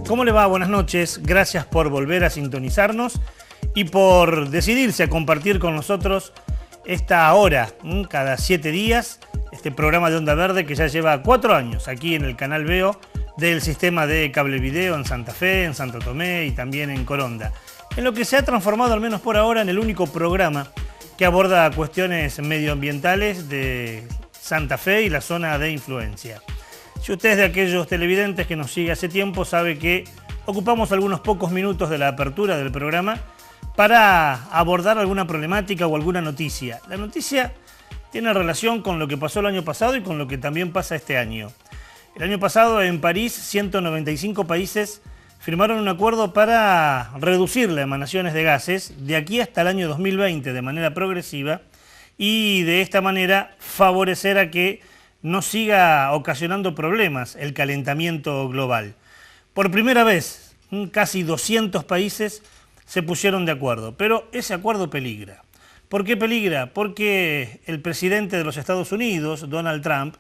¿Cómo le va? Buenas noches. Gracias por volver a sintonizarnos y por decidirse a compartir con nosotros esta hora, cada 7 días, este programa de Onda Verde que ya lleva 4 años aquí en el canal Veo del sistema de cable video en Santa Fe, en Santo Tomé y también en Coronda. En lo que se ha transformado, al menos por ahora, en el único programa que aborda cuestiones medioambientales de Santa Fe y la zona de influencia. Si usted es de aquellos televidentes que nos sigue hace tiempo, sabe que ocupamos algunos pocos minutos de la apertura del programa para abordar alguna problemática o alguna noticia. La noticia tiene relación con lo que pasó el año pasado y con lo que también pasa este año. El año pasado en París, 195 países firmaron un acuerdo para reducir las emanaciones de gases de aquí hasta el año 2020 de manera progresiva y de esta manera favorecer a que no siga ocasionando problemas el calentamiento global. Por primera vez, casi 200 países se pusieron de acuerdo, pero ese acuerdo peligra. ¿Por qué peligra? Porque el presidente de los Estados Unidos, Donald Trump,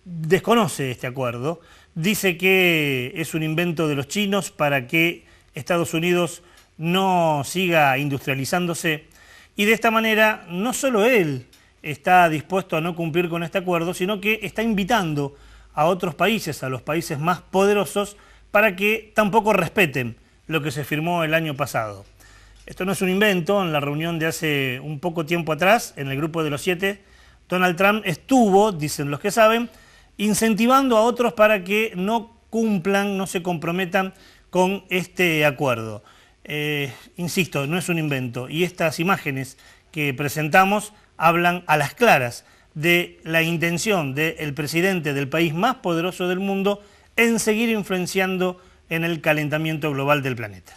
desconoce este acuerdo, dice que es un invento de los chinos para que Estados Unidos no siga industrializándose y de esta manera no solo él está dispuesto a no cumplir con este acuerdo, sino que está invitando a otros países, a los países más poderosos, para que tampoco respeten lo que se firmó el año pasado. Esto no es un invento. En la reunión de hace un poco tiempo atrás, en el grupo de los 7, Donald Trump estuvo, dicen los que saben, incentivando a otros para que no cumplan, no se comprometan con este acuerdo. Insisto, no es un invento. Y estas imágenes que presentamos hablan a las claras de la intención del presidente del país más poderoso del mundo en seguir influenciando en el calentamiento global del planeta.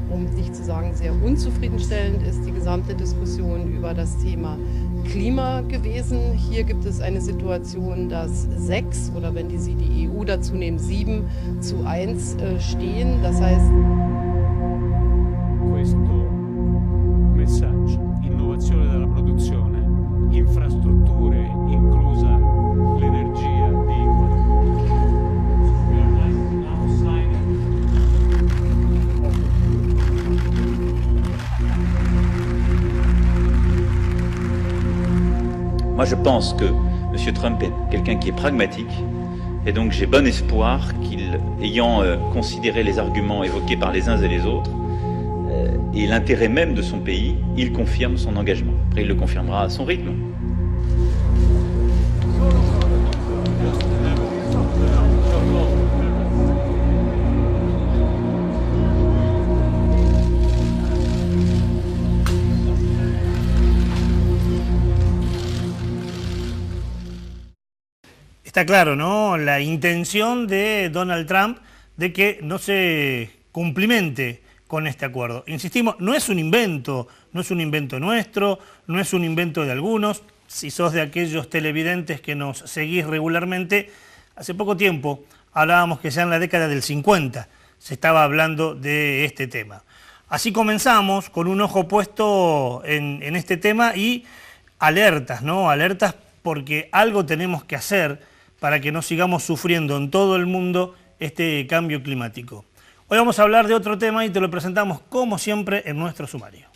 Um nicht zu sagen sehr unzufriedenstellend ist die gesamte Diskussion über das Thema Klima gewesen. Hier gibt es eine Situation, dass 6 oder wenn Sie die EU dazu nehmen, 7:1 stehen. Das heißt, questo messaggio, innovazione della produzione, infrastrutture, inclusa l'energia piccola. Moi, je pense que M. Trump est quelqu'un qui est pragmatique, et donc j'ai bon espoir qu'il, ayant considéré les arguments évoqués par les uns et les autres, et l'intérêt même de son pays, il confirme son engagement. Après, il le confirmera à son rythme. Está claro, ¿no? La intención de Donald Trump de que no se cumplimente con este acuerdo. Insistimos, no es un invento nuestro, no es un invento de algunos. Si sos de aquellos televidentes que nos seguís regularmente, hace poco tiempo hablábamos que ya en la década del 50 se estaba hablando de este tema. Así comenzamos con un ojo puesto en este tema y alertas, ¿no? Alertas porque algo tenemos que hacer para que no sigamos sufriendo en todo el mundo este cambio climático. Hoy vamos a hablar de otro tema y te lo presentamos como siempre en nuestro sumario.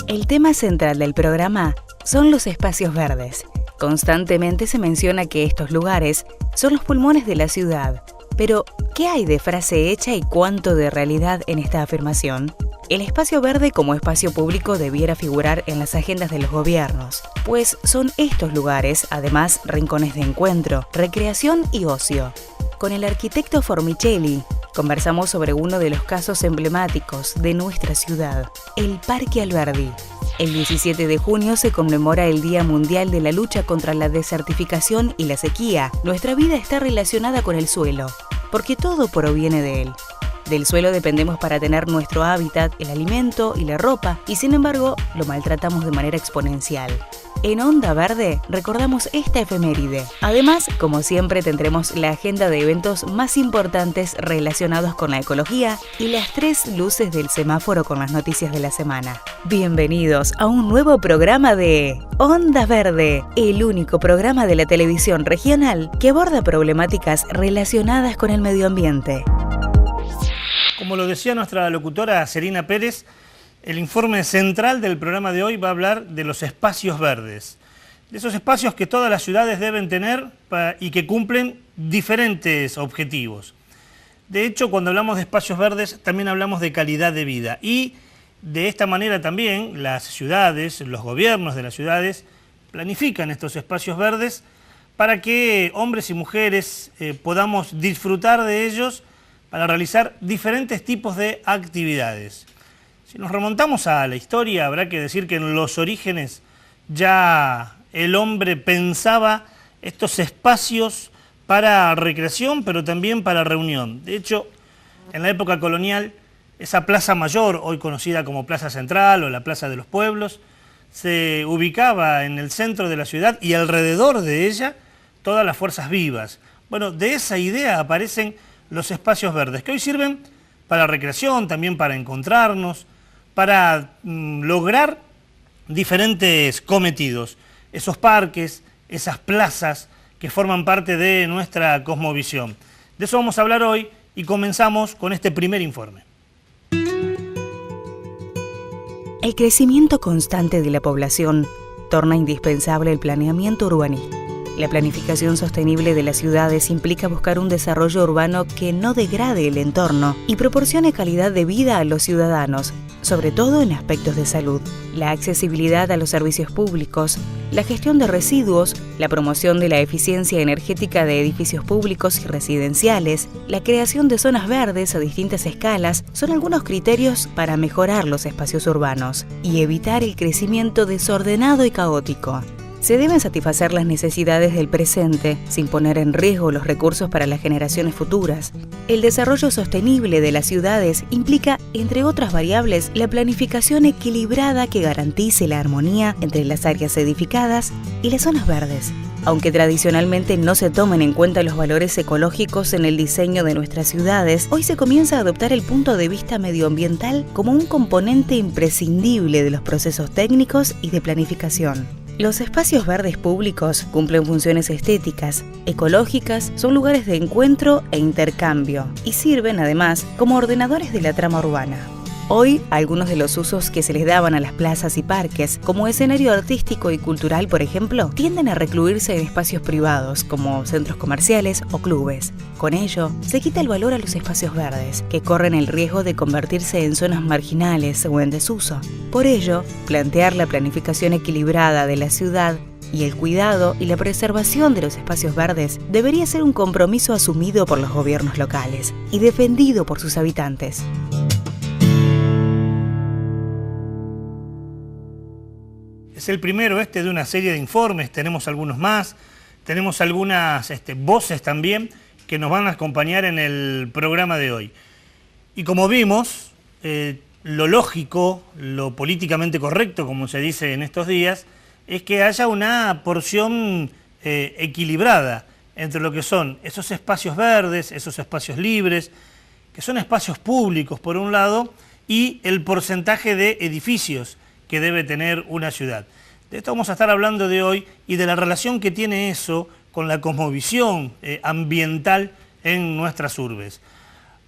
El tema central del programa son los espacios verdes. Constantemente se menciona que estos lugares son los pulmones de la ciudad. Pero, ¿qué hay de frase hecha y cuánto de realidad en esta afirmación? El espacio verde como espacio público debiera figurar en las agendas de los gobiernos, pues son estos lugares, además, rincones de encuentro, recreación y ocio. Con el arquitecto Formicelli conversamos sobre uno de los casos emblemáticos de nuestra ciudad, el Parque Alberdi. El 17 de junio se conmemora el Día Mundial de la Lucha contra la Desertificación y la Sequía. Nuestra vida está relacionada con el suelo. porque todo proviene de él. Del suelo dependemos para tener nuestro hábitat, el alimento y la ropa, y sin embargo lo maltratamos de manera exponencial. En Onda Verde recordamos esta efeméride. Además, como siempre, tendremos la agenda de eventos más importantes relacionados con la ecología y las 3 luces del semáforo con las noticias de la semana. Bienvenidos a un nuevo programa de Onda Verde, el único programa de la televisión regional que aborda problemáticas relacionadas con el medio ambiente. Como lo decía nuestra locutora Serina Pérez, el informe central del programa de hoy va a hablar de los espacios verdes, de esos espacios que todas las ciudades deben tener y que cumplen diferentes objetivos. De hecho, cuando hablamos de espacios verdes, también hablamos de calidad de vida, y de esta manera también las ciudades, los gobiernos de las ciudades, planifican estos espacios verdes para que hombres y mujeres podamos disfrutar de ellos para realizar diferentes tipos de actividades. Si nos remontamos a la historia, habrá que decir que en los orígenes ya el hombre pensaba estos espacios para recreación, pero también para reunión. De hecho, en la época colonial, esa plaza mayor, hoy conocida como Plaza Central o la Plaza de los Pueblos, se ubicaba en el centro de la ciudad y alrededor de ella todas las fuerzas vivas. Bueno, de esa idea aparecen los espacios verdes, que hoy sirven para recreación, también para encontrarnos, para lograr diferentes cometidos. Esos parques, esas plazas que forman parte de nuestra cosmovisión. De eso vamos a hablar hoy y comenzamos con este primer informe. El crecimiento constante de la población torna indispensable el planeamiento urbanista. La planificación sostenible de las ciudades implica buscar un desarrollo urbano que no degrade el entorno y proporcione calidad de vida a los ciudadanos, sobre todo en aspectos de salud. La accesibilidad a los servicios públicos, la gestión de residuos, la promoción de la eficiencia energética de edificios públicos y residenciales, la creación de zonas verdes a distintas escalas son algunos criterios para mejorar los espacios urbanos y evitar el crecimiento desordenado y caótico. Se deben satisfacer las necesidades del presente sin poner en riesgo los recursos para las generaciones futuras. El desarrollo sostenible de las ciudades implica, entre otras variables, la planificación equilibrada que garantice la armonía entre las áreas edificadas y las zonas verdes. Aunque tradicionalmente no se tomen en cuenta los valores ecológicos en el diseño de nuestras ciudades, hoy se comienza a adoptar el punto de vista medioambiental como un componente imprescindible de los procesos técnicos y de planificación. Los espacios verdes públicos cumplen funciones estéticas, ecológicas, son lugares de encuentro e intercambio y sirven además como ordenadores de la trama urbana. Hoy, algunos de los usos que se les daban a las plazas y parques, como escenario artístico y cultural, por ejemplo, tienden a recluirse en espacios privados, como centros comerciales o clubes. Con ello, se quita el valor a los espacios verdes, que corren el riesgo de convertirse en zonas marginales o en desuso. Por ello, plantear la planificación equilibrada de la ciudad y el cuidado y la preservación de los espacios verdes debería ser un compromiso asumido por los gobiernos locales y defendido por sus habitantes. Es el primero de una serie de informes, tenemos algunos más, tenemos algunas voces también que nos van a acompañar en el programa de hoy. Y como vimos, lo lógico, lo políticamente correcto, como se dice en estos días, es que haya una porción equilibrada entre lo que son esos espacios verdes, esos espacios libres, que son espacios públicos por un lado, y el porcentaje de edificios que debe tener una ciudad. De esto vamos a estar hablando de hoy y de la relación que tiene eso con la cosmovisión ambiental en nuestras urbes.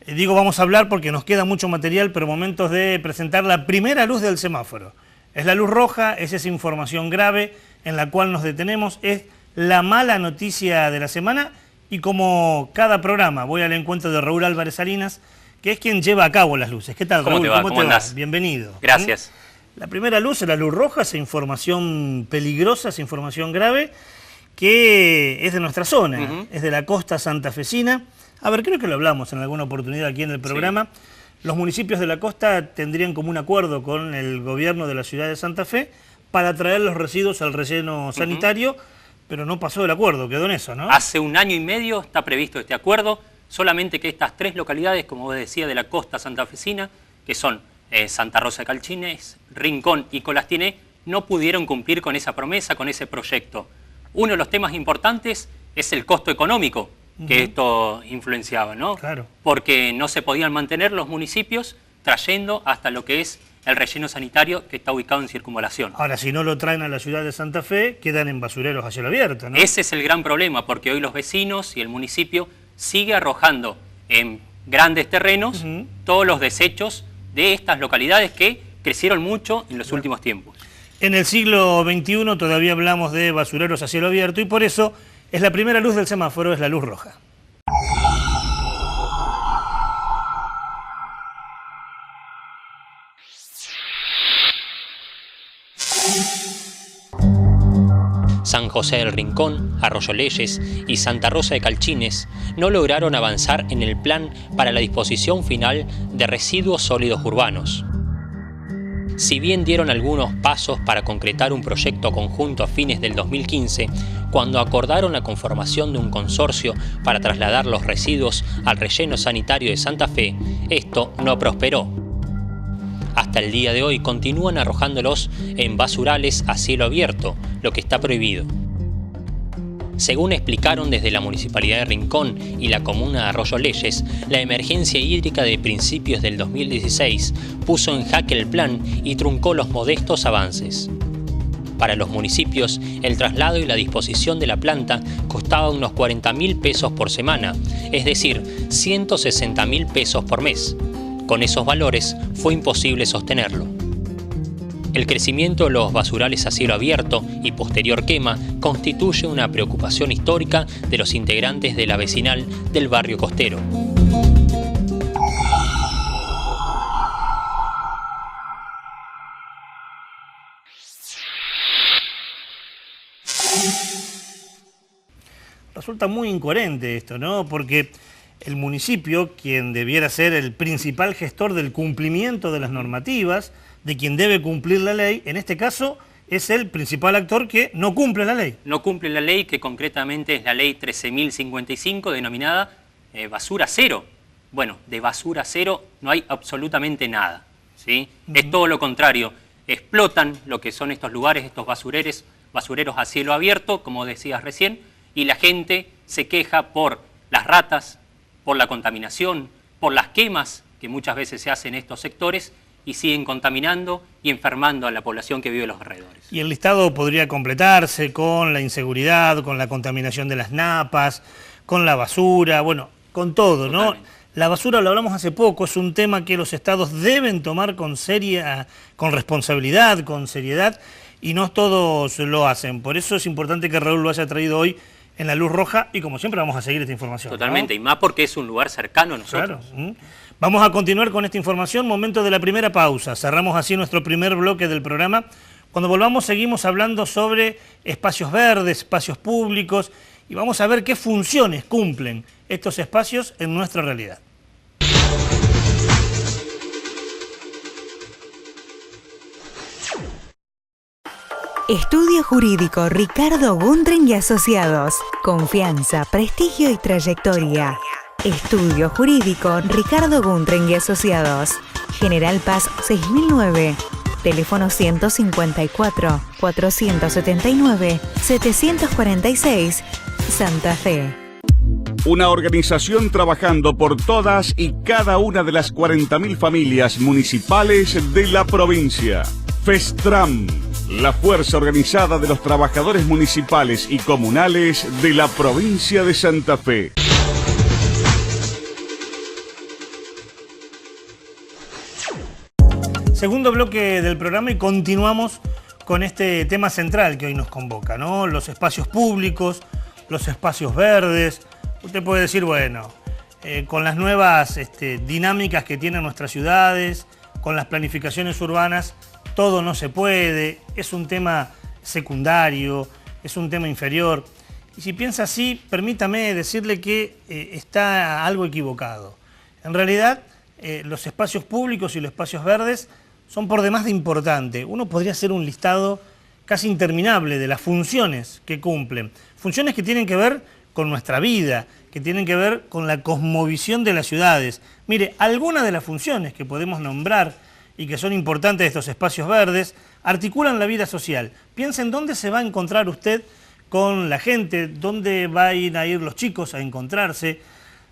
Digo vamos a hablar porque nos queda mucho material, pero momentos de presentar la primera luz del semáforo. Es la luz roja, es esa información grave en la cual nos detenemos, es la mala noticia de la semana y como cada programa voy al encuentro de Raúl Álvarez Salinas, que es quien lleva a cabo las luces. ¿Qué tal, Raúl? ¿Cómo te va? ¿Cómo andás? Bienvenido. Gracias. La primera luz es la luz roja, esa información peligrosa, esa información grave, que es de nuestra zona, es de la costa santafesina. A ver, creo que lo hablamos en alguna oportunidad aquí en el programa. Sí. Los municipios de la costa tendrían como un acuerdo con el gobierno de la ciudad de Santa Fe para traer los residuos al relleno sanitario, pero no pasó el acuerdo, quedó en eso, ¿no? Hace 1 año y medio está previsto este acuerdo, solamente que estas 3 localidades, como vos decía, de la costa santafesina, que son Santa Rosa de Calchines, Rincón y Colastiné, no pudieron cumplir con esa promesa, con ese proyecto. Uno de los temas importantes es el costo económico que esto influenciaba, ¿no? Claro. Porque no se podían mantener los municipios trayendo hasta lo que es el relleno sanitario que está ubicado en circunvalación. Ahora, si no lo traen a la ciudad de Santa Fe, quedan en basureros a cielo abierto, ¿no? Ese es el gran problema, porque hoy los vecinos y el municipio sigue arrojando en grandes terrenos todos los desechos de estas localidades que crecieron mucho en los últimos tiempos. En el siglo XXI todavía hablamos de basureros a cielo abierto y por eso es la primera luz del semáforo, es la luz roja. San José del Rincón, Arroyo Leyes y Santa Rosa de Calchines no lograron avanzar en el plan para la disposición final de residuos sólidos urbanos. Si bien dieron algunos pasos para concretar un proyecto conjunto a fines del 2015, cuando acordaron la conformación de un consorcio para trasladar los residuos al relleno sanitario de Santa Fe, esto no prosperó. Hasta el día de hoy continúan arrojándolos en basurales a cielo abierto, lo que está prohibido. Según explicaron desde la Municipalidad de Rincón y la Comuna de Arroyo Leyes, la emergencia hídrica de principios del 2016 puso en jaque el plan y truncó los modestos avances. Para los municipios, el traslado y la disposición de la planta costaba unos 40.000 pesos por semana, es decir, 160.000 pesos por mes. Con esos valores fue imposible sostenerlo. El crecimiento de los basurales a cielo abierto y posterior quema constituye una preocupación histórica de los integrantes de la vecinal del barrio costero. Resulta muy incoherente esto, ¿no? Porque el municipio, quien debiera ser el principal gestor del cumplimiento de las normativas, de quien debe cumplir la ley, en este caso es el principal actor que no cumple la ley. No cumple la ley, que concretamente es la ley 13.055, denominada basura cero. Bueno, de basura cero no hay absolutamente nada, ¿sí? Es todo lo contrario. Explotan lo que son estos lugares, estos basureros a cielo abierto, como decías recién, y la gente se queja por las ratas, por la contaminación, por las quemas que muchas veces se hacen en estos sectores y siguen contaminando y enfermando a la población que vive en los alrededores. Y el listado podría completarse con la inseguridad, con la contaminación de las napas, con la basura, bueno, con todo, ¿no? Totalmente. La basura, lo hablamos hace poco, es un tema que los estados deben tomar con responsabilidad, con seriedad, y no todos lo hacen. Por eso es importante que Raúl lo haya traído hoy en la luz roja y como siempre vamos a seguir esta información. Totalmente, ¿no? y más porque es un lugar cercano a nosotros. Claro. Vamos a continuar con esta información, momento de la primera pausa. Cerramos así nuestro primer bloque del programa. Cuando volvamos seguimos hablando sobre espacios verdes, espacios públicos y vamos a ver qué funciones cumplen estos espacios en nuestra realidad. Estudio Jurídico Ricardo Gundren y Asociados. Confianza, prestigio y trayectoria. Estudio Jurídico Ricardo Gundren y Asociados. General Paz 6009. Teléfono 154-479-746. Santa Fe. Una organización trabajando por todas y cada una de las 40.000 familias municipales de la provincia. FESTRAM, la fuerza organizada de los trabajadores municipales y comunales de la provincia de Santa Fe. Segundo bloque del programa y continuamos con este tema central que hoy nos convoca, ¿no? Los espacios públicos, los espacios verdes. Usted puede decir, bueno, con las nuevas dinámicas que tienen nuestras ciudades, con las planificaciones urbanas, todo no se puede, es un tema secundario, es un tema inferior. Y si piensa así, permítame decirle que está algo equivocado. En realidad, los espacios públicos y los espacios verdes son por demás de importante. Uno podría hacer un listado casi interminable de las funciones que cumplen. Funciones que tienen que ver con nuestra vida, que tienen que ver con la cosmovisión de las ciudades. Mire, algunas de las funciones que podemos nombrar y que son importantes de estos espacios verdes articulan la vida social. Piensen dónde se va a encontrar usted con la gente, dónde van a ir los chicos a encontrarse.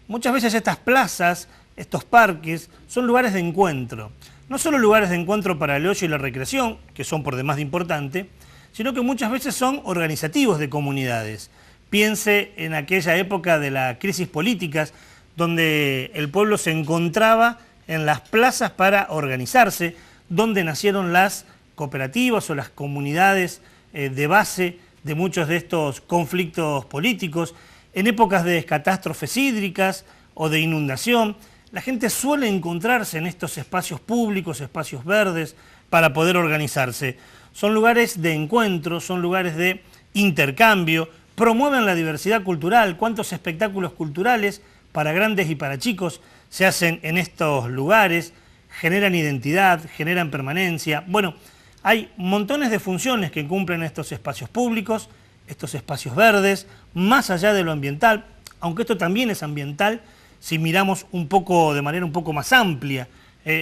Muchas veces estas plazas, estos parques, son lugares de encuentro. No solo lugares de encuentro para el ocio y la recreación, que son por demás de importante, sino que muchas veces son organizativos de comunidades. Piense en aquella época de las crisis políticas, donde el pueblo se encontraba en las plazas para organizarse, donde nacieron las cooperativas o las comunidades de base de muchos de estos conflictos políticos. En épocas de catástrofes hídricas o de inundación, la gente suele encontrarse en estos espacios públicos, espacios verdes, para poder organizarse. Son lugares de encuentro, son lugares de intercambio, promueven la diversidad cultural. ¿Cuántos espectáculos culturales para grandes y para chicos se hacen en estos lugares? Generan identidad, generan permanencia. Bueno, hay montones de funciones que cumplen estos espacios públicos, estos espacios verdes, más allá de lo ambiental, aunque esto también es ambiental, si miramos un poco, de manera un poco más amplia,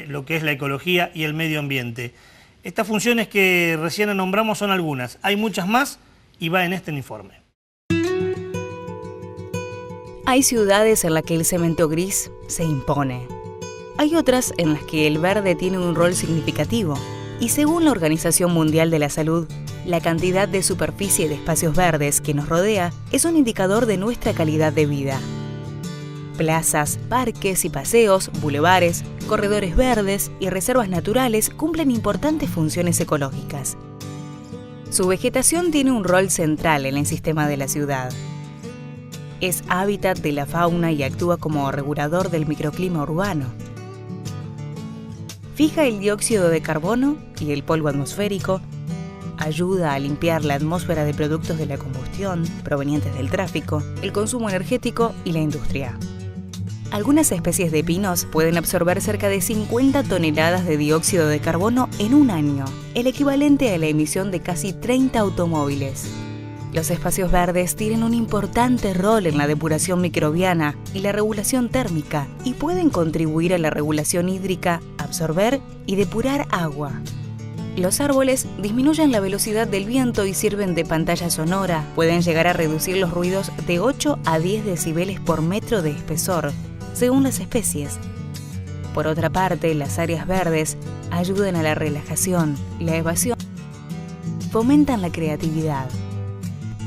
lo que es la ecología y el medio ambiente. Estas funciones que recién nombramos son algunas, hay muchas más y va en este informe. Hay ciudades en las que el cemento gris se impone. Hay otras en las que el verde tiene un rol significativo. Y según la Organización Mundial de la Salud, la cantidad de superficie de espacios verdes que nos rodea es un indicador de nuestra calidad de vida. Plazas, parques y paseos, bulevares, corredores verdes y reservas naturales cumplen importantes funciones ecológicas. Su vegetación tiene un rol central en el sistema de la ciudad. Es hábitat de la fauna y actúa como regulador del microclima urbano. Fija el dióxido de carbono y el polvo atmosférico, ayuda a limpiar la atmósfera de productos de la combustión provenientes del tráfico, el consumo energético y la industria. Algunas especies de pinos pueden absorber cerca de 50 toneladas de dióxido de carbono en un año, el equivalente a la emisión de casi 30 automóviles. Los espacios verdes tienen un importante rol en la depuración microbiana y la regulación térmica y pueden contribuir a la regulación hídrica, absorber y depurar agua. Los árboles disminuyen la velocidad del viento y sirven de pantalla sonora. Pueden llegar a reducir los ruidos de 8 a 10 decibeles por metro de espesor, según las especies. Por otra parte, las áreas verdes ayudan a la relajación, la evasión, fomentan la creatividad.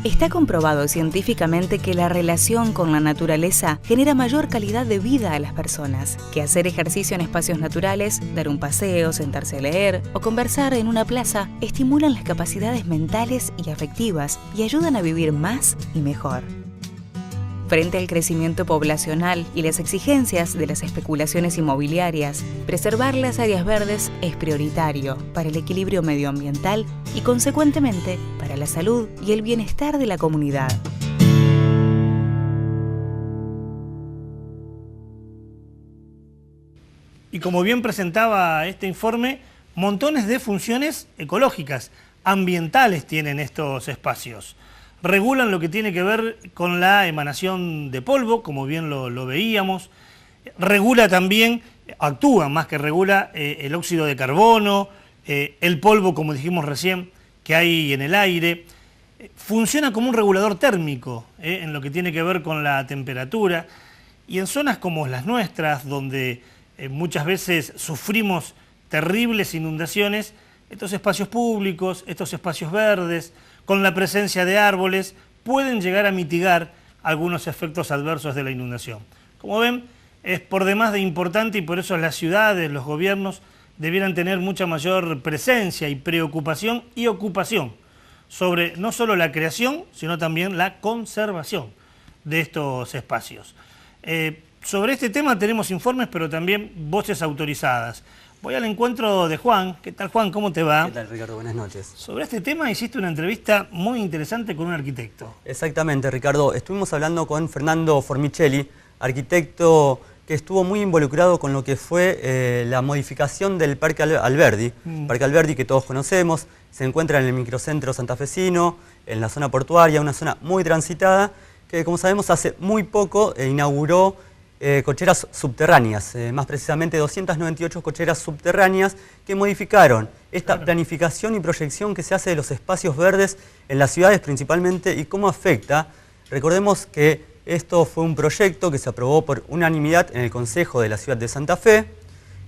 Está comprobado científicamente que la relación con la naturaleza genera mayor calidad de vida a las personas, que hacer ejercicio en espacios naturales, dar un paseo, sentarse a leer o conversar en una plaza estimulan las capacidades mentales y afectivas y ayudan a vivir más y mejor. Frente al crecimiento poblacional y las exigencias de las especulaciones inmobiliarias, preservar las áreas verdes es prioritario para el equilibrio medioambiental y, consecuentemente, para la salud y el bienestar de la comunidad. Y como bien presentaba este informe, montones de funciones ecológicas, ambientales tienen estos espacios. Regulan lo que tiene que ver con la emanación de polvo, como bien lo veíamos. Regula también, actúa más que regula, el óxido de carbono, el polvo, como dijimos recién, que hay en el aire. Funciona como un regulador térmico, en lo que tiene que ver con la temperatura. Y en zonas como las nuestras, donde muchas veces sufrimos terribles inundaciones, estos espacios públicos, estos espacios verdes, con la presencia de árboles, pueden llegar a mitigar algunos efectos adversos de la inundación. Como ven, es por demás de importante y por eso las ciudades, los gobiernos, debieran tener mucha mayor presencia y preocupación y ocupación sobre no solo la creación, sino también la conservación de estos espacios. Sobre este tema tenemos informes, pero también voces autorizadas. Voy al encuentro de Juan. ¿Qué tal, Juan? ¿Cómo te va? ¿Qué tal, Ricardo? Buenas noches. Sobre este tema hiciste una entrevista muy interesante con un arquitecto. Exactamente, Ricardo. Estuvimos hablando con Fernando Formicelli, arquitecto que estuvo muy involucrado con lo que fue la modificación del Parque Alberdi. Parque Alberdi, que todos conocemos, se encuentra en el microcentro santafesino, en la zona portuaria, una zona muy transitada, que como sabemos hace muy poco inauguró cocheras subterráneas, más precisamente 298 cocheras subterráneas que modificaron esta planificación y proyección que se hace de los espacios verdes en las ciudades principalmente y cómo afecta. Recordemos que esto fue un proyecto que se aprobó por unanimidad en el Consejo de la Ciudad de Santa Fe,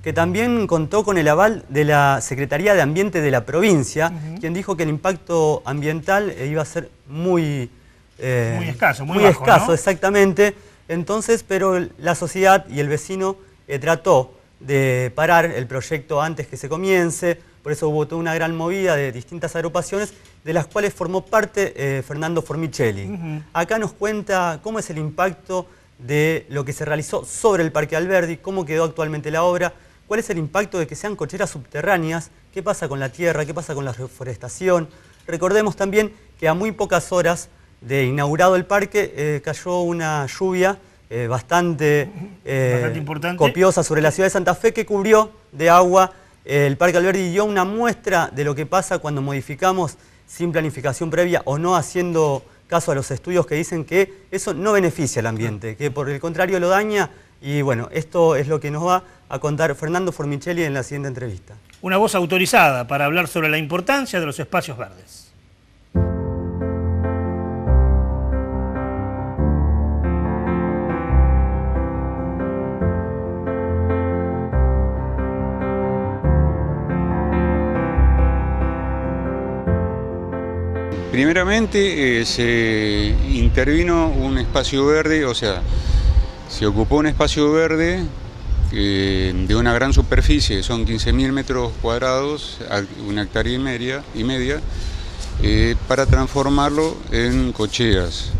que también contó con el aval de la Secretaría de Ambiente de la provincia, quien dijo que el impacto ambiental iba a ser muy escaso, muy bajo, escaso, ¿no? Exactamente. Entonces, pero la sociedad y el vecino trató de parar el proyecto antes que se comience, por eso hubo toda una gran movida de distintas agrupaciones, de las cuales formó parte Fernando Formicelli. Acá nos cuenta cómo es el impacto de lo que se realizó sobre el Parque Alberdi, cómo quedó actualmente la obra, cuál es el impacto de que sean cocheras subterráneas, qué pasa con la tierra, qué pasa con la reforestación. Recordemos también que a muy pocas horas de inaugurado el parque cayó una lluvia bastante copiosa sobre la ciudad de Santa Fe que cubrió de agua el Parque Alberdi y dio una muestra de lo que pasa cuando modificamos sin planificación previa o no haciendo caso a los estudios que dicen que eso no beneficia al ambiente, que por el contrario lo daña. Y bueno, esto es lo que nos va a contar Fernando Formicelli en la siguiente entrevista. Una voz autorizada para hablar sobre la importancia de los espacios verdes. Primeramente se intervino un espacio verde, o sea, se ocupó un espacio verde de una gran superficie, son 15.000 metros cuadrados, una hectárea y media, para transformarlo en cocheras.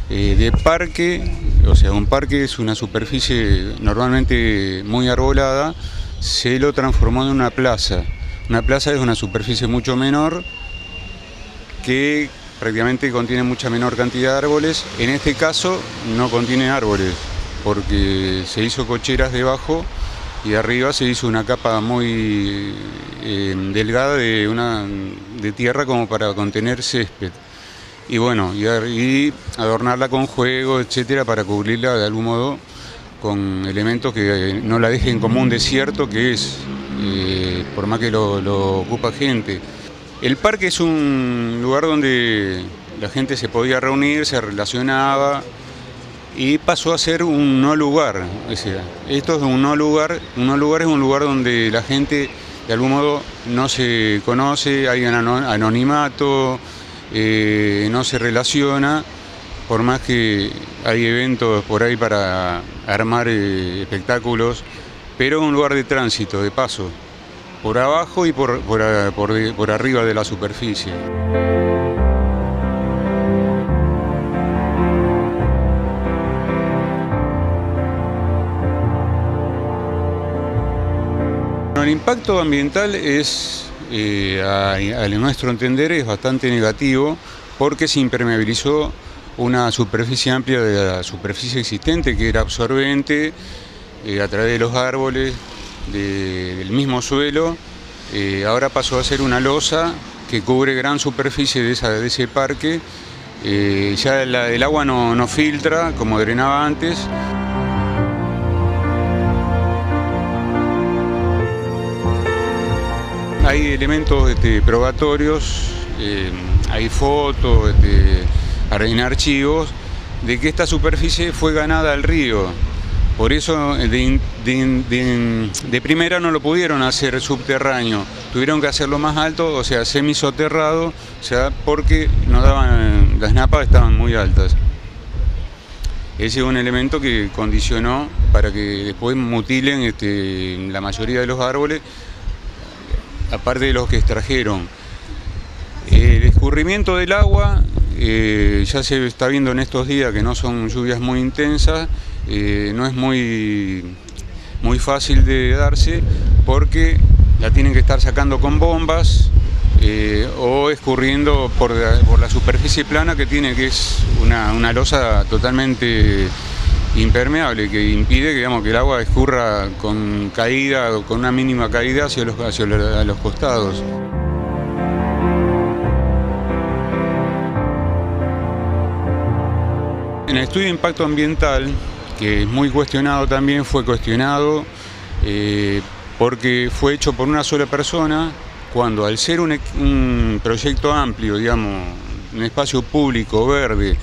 De parque, o sea, un parque es una superficie normalmente muy arbolada, se lo transformó en una plaza. Una plaza es una superficie mucho menor, que prácticamente contiene mucha menor cantidad de árboles. En este caso no contiene árboles, porque se hizo cocheras debajo y arriba se hizo una capa muy delgada de tierra como para contener césped. Y bueno, y adornarla con juego, etcétera, para cubrirla de algún modo con elementos que no la dejen como un desierto que es, por más que lo ocupa gente. El parque es un lugar donde la gente se podía reunir, se relacionaba y pasó a ser un no lugar. O sea, esto es un no lugar. Un no lugar es un lugar donde la gente de algún modo no se conoce, hay un anonimato, no se relaciona, por más que hay eventos por ahí para armar espectáculos, pero es un lugar de tránsito, de paso. Por abajo y por arriba de la superficie. El impacto ambiental es, a nuestro entender, es bastante negativo porque se impermeabilizó una superficie amplia de la superficie existente que era absorbente a través de los árboles, del mismo suelo, ahora pasó a ser una losa que cubre gran superficie de ese parque. Ya el agua no filtra como drenaba antes. Hay elementos probatorios, hay fotos, en archivos, de que esta superficie fue ganada al río. Por eso de primera no lo pudieron hacer subterráneo, tuvieron que hacerlo más alto, o sea, semisoterrado, o sea, porque no daban, las napas estaban muy altas. Ese es un elemento que condicionó para que después mutilen la mayoría de los árboles, aparte de los que extrajeron. El escurrimiento del agua ya se está viendo en estos días que no son lluvias muy intensas. No es muy fácil de darse porque la tienen que estar sacando con bombas o escurriendo por la superficie plana que tiene, que es una losa totalmente impermeable que impide que el agua escurra con caída o con una mínima caída hacia los costados. En el estudio de impacto ambiental, que es muy cuestionado también, fue cuestionado porque fue hecho por una sola persona, cuando al ser un proyecto amplio, digamos, un espacio público, verde,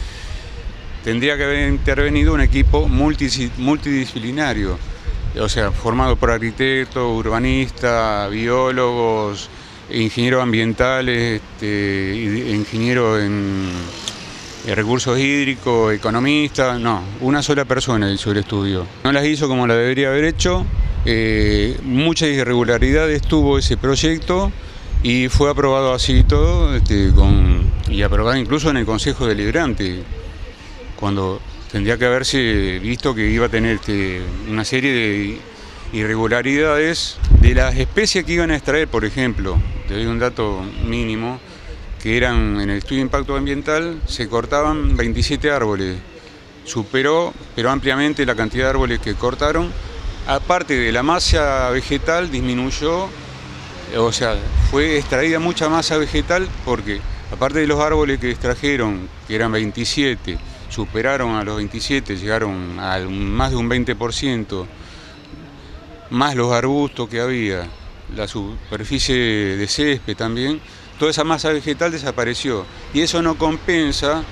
tendría que haber intervenido un equipo multidisciplinario, o sea, formado por arquitectos, urbanistas, biólogos, ingenieros ambientales, ingenieros en recursos hídricos, economistas. No, una sola persona hizo el estudio. No las hizo como la debería haber hecho. Muchas irregularidades tuvo ese proyecto y fue aprobado así todo, y aprobado incluso en el Consejo Deliberante, cuando tendría que haberse visto que iba a tener una serie de irregularidades de las especies que iban a extraer. Por ejemplo, te doy un dato mínimo, que eran en el estudio de impacto ambiental, se cortaban 27 árboles, superó pero ampliamente la cantidad de árboles que cortaron. Aparte de la masa vegetal disminuyó, o sea, fue extraída mucha masa vegetal, porque aparte de los árboles que extrajeron, que eran 27, superaron a los 27, llegaron a más de un 20%, más los arbustos que había, la superficie de césped también, toda esa masa vegetal desapareció. Y eso no compensa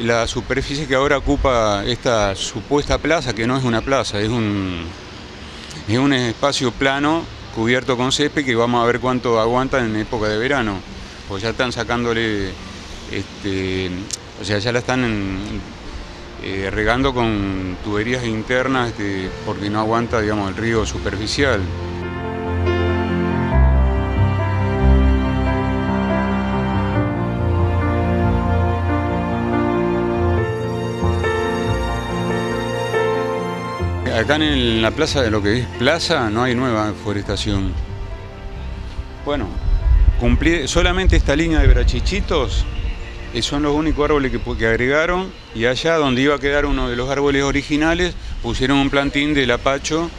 la superficie que ahora ocupa esta supuesta plaza, que no es una plaza, es un espacio plano cubierto con césped, que vamos a ver cuánto aguanta en época de verano, pues ya están sacándole, o sea, ya la están regando con tuberías internas, porque no aguanta, digamos, el río superficial. Acá en la plaza, de lo que es plaza, no hay nueva forestación. Bueno, solamente esta línea de brachichitos son los únicos árboles que agregaron, y allá donde iba a quedar uno de los árboles originales pusieron un plantín de lapacho,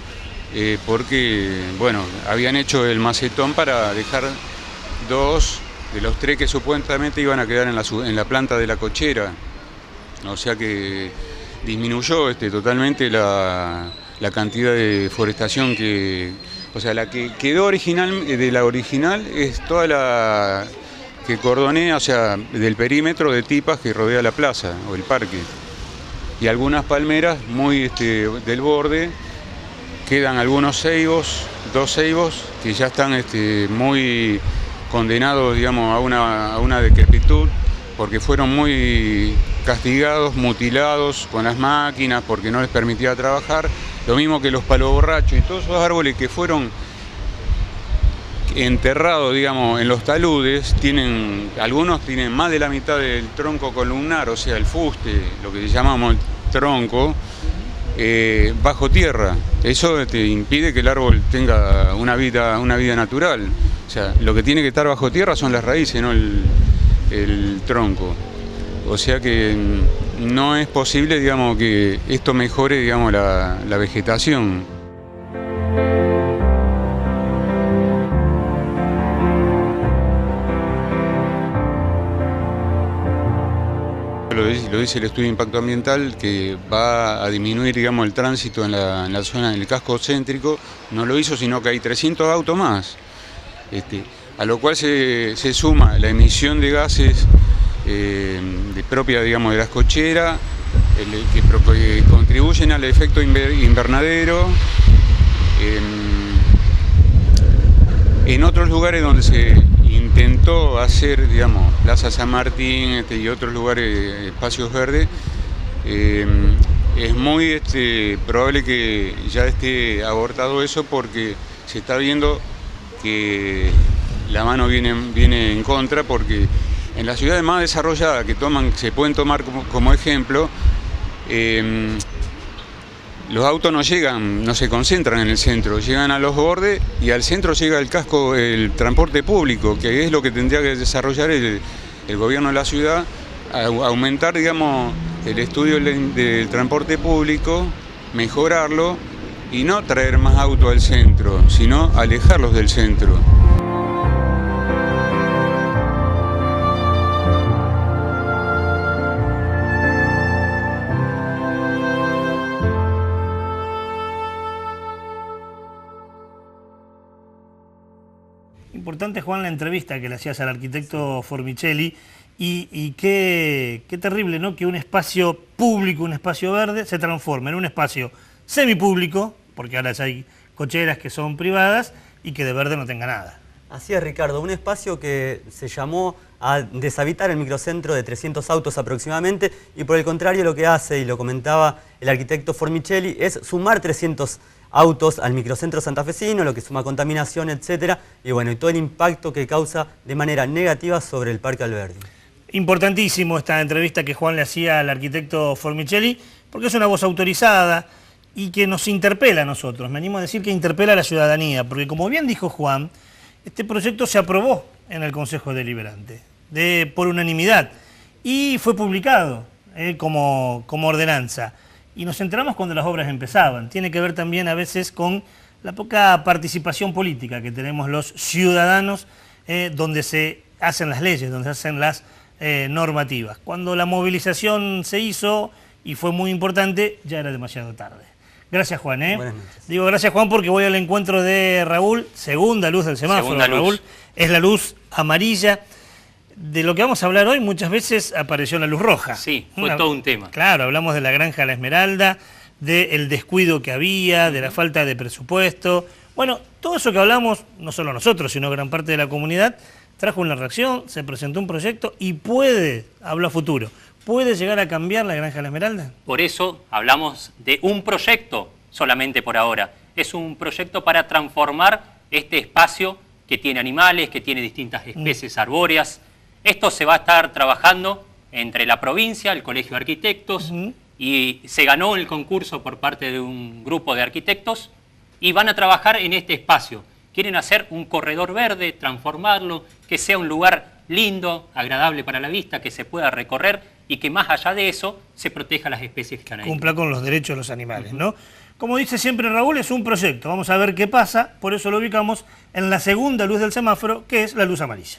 porque, bueno, habían hecho el macetón para dejar 2 de los 3 que supuestamente iban a quedar en la planta de la cochera. O sea que disminuyó totalmente la cantidad de forestación o sea, la que quedó original, de la original, es toda la que cordonea, o sea, del perímetro de tipas que rodea la plaza o el parque. Y algunas palmeras muy del borde, quedan algunos ceibos, 2 ceibos, que ya están muy condenados, digamos, a una decrepitud, porque fueron muy castigados, mutilados con las máquinas, porque no les permitía trabajar. Lo mismo que los paloborrachos y todos esos árboles que fueron enterrados, digamos, en los taludes, algunos tienen más de la mitad del tronco columnar, o sea, el fuste, lo que llamamos el tronco, bajo tierra. Eso impide que el árbol tenga una vida natural. O sea, lo que tiene que estar bajo tierra son las raíces, no el tronco. O sea que no es posible, digamos, que esto mejore, digamos, la vegetación. Lo dice el estudio de impacto ambiental, que va a disminuir, digamos, el tránsito en la zona, en el casco céntrico. No lo hizo, sino que hay 300 autos más, a lo cual se suma la emisión de gases propia, digamos, de las cocheras, que contribuyen al efecto invernadero. En otros lugares donde se intentó hacer, digamos, Plaza San Martín y otros lugares, espacios verdes, es muy probable que ya esté abortado eso, porque se está viendo que la mano viene en contra, porque en las ciudades más desarrolladas que se pueden tomar como ejemplo, los autos no llegan, no se concentran en el centro, llegan a los bordes, y al centro llega el casco, el transporte público, que es lo que tendría que desarrollar el gobierno de la ciudad, aumentar, digamos, el estudio del transporte público, mejorarlo, y no traer más autos al centro, sino alejarlos del centro. Importante, Juan, la entrevista que le hacías al arquitecto Formicelli y qué terrible, ¿no? Que un espacio público, un espacio verde, se transforme en un espacio semipúblico, porque ahora ya hay cocheras que son privadas y que de verde no tenga nada. Así es, Ricardo, un espacio que se llamó a deshabitar el microcentro de 300 autos aproximadamente y por el contrario lo que hace, y lo comentaba el arquitecto Formicelli, es sumar 300 autos al microcentro santafesino, lo que suma contaminación, etcétera, y bueno, y todo el impacto que causa de manera negativa sobre el Parque Alberdi. Importantísimo esta entrevista que Juan le hacía al arquitecto Formicelli, porque es una voz autorizada y que nos interpela a nosotros. Me animo a decir que interpela a la ciudadanía, porque como bien dijo Juan, este proyecto se aprobó en el Consejo Deliberante por unanimidad y fue publicado como ordenanza. Y nos enteramos cuando las obras empezaban. Tiene que ver también a veces con la poca participación política que tenemos los ciudadanos, donde se hacen las leyes, donde se hacen las normativas. Cuando la movilización se hizo y fue muy importante, ya era demasiado tarde. Gracias, Juan. Buenas noches. Digo gracias, Juan, porque voy al encuentro de Raúl, segunda luz del semáforo. Segunda luz. Raúl, es la luz amarilla. De lo que vamos a hablar hoy muchas veces apareció la luz roja. Sí, fue todo un tema. Claro, hablamos de la Granja La Esmeralda, del descuido que había, de la falta de presupuesto. Bueno, todo eso que hablamos, no solo nosotros, sino gran parte de la comunidad, trajo una reacción, se presentó un proyecto y hablo a futuro, ¿puede llegar a cambiar la Granja La Esmeralda? Por eso hablamos de un proyecto solamente por ahora. Es un proyecto para transformar este espacio que tiene animales, que tiene distintas especies arbóreas. Esto se va a estar trabajando entre la provincia, el Colegio de Arquitectos, y se ganó el concurso por parte de un grupo de arquitectos y van a trabajar en este espacio. Quieren hacer un corredor verde, transformarlo, que sea un lugar lindo, agradable para la vista, que se pueda recorrer y que más allá de eso se proteja las especies que están ahí. Cumpla con los derechos de los animales, ¿no? Como dice siempre Raúl, es un proyecto. Vamos a ver qué pasa, por eso lo ubicamos en la segunda luz del semáforo, que es la luz amarilla.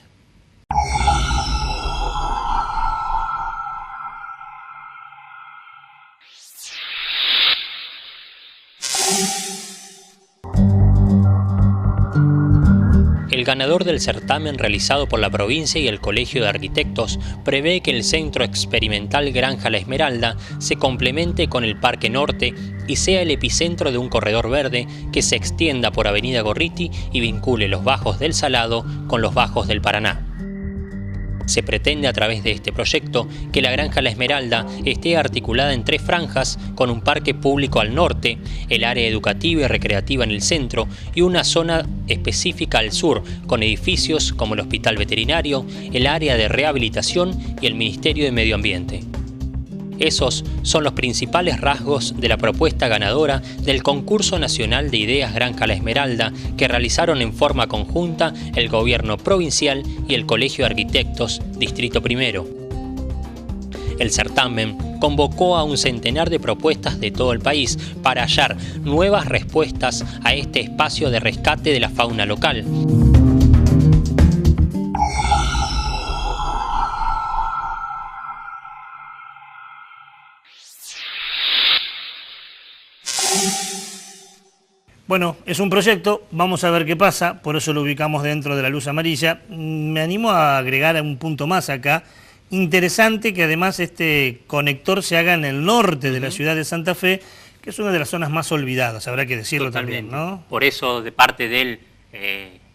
El ganador del certamen realizado por la provincia y el Colegio de Arquitectos prevé que el Centro Experimental Granja La Esmeralda se complemente con el Parque Norte y sea el epicentro de un corredor verde que se extienda por Avenida Gorriti y vincule los bajos del Salado con los bajos del Paraná. Se pretende a través de este proyecto que la Granja La Esmeralda esté articulada en 3 franjas con un parque público al norte, el área educativa y recreativa en el centro y una zona específica al sur con edificios como el Hospital Veterinario, el área de rehabilitación y el Ministerio de Medio Ambiente. Esos son los principales rasgos de la propuesta ganadora del Concurso Nacional de Ideas Granja La Esmeralda que realizaron en forma conjunta el Gobierno Provincial y el Colegio de Arquitectos Distrito Primero. El certamen convocó a un centenar de propuestas de todo el país para hallar nuevas respuestas a este espacio de rescate de la fauna local. Bueno, es un proyecto, vamos a ver qué pasa, por eso lo ubicamos dentro de la luz amarilla. Me animo a agregar un punto más acá. Interesante que además este conector se haga en el norte de la ciudad de Santa Fe, que es una de las zonas más olvidadas, habrá que decirlo. Totalmente. También, ¿no? Por eso, de parte del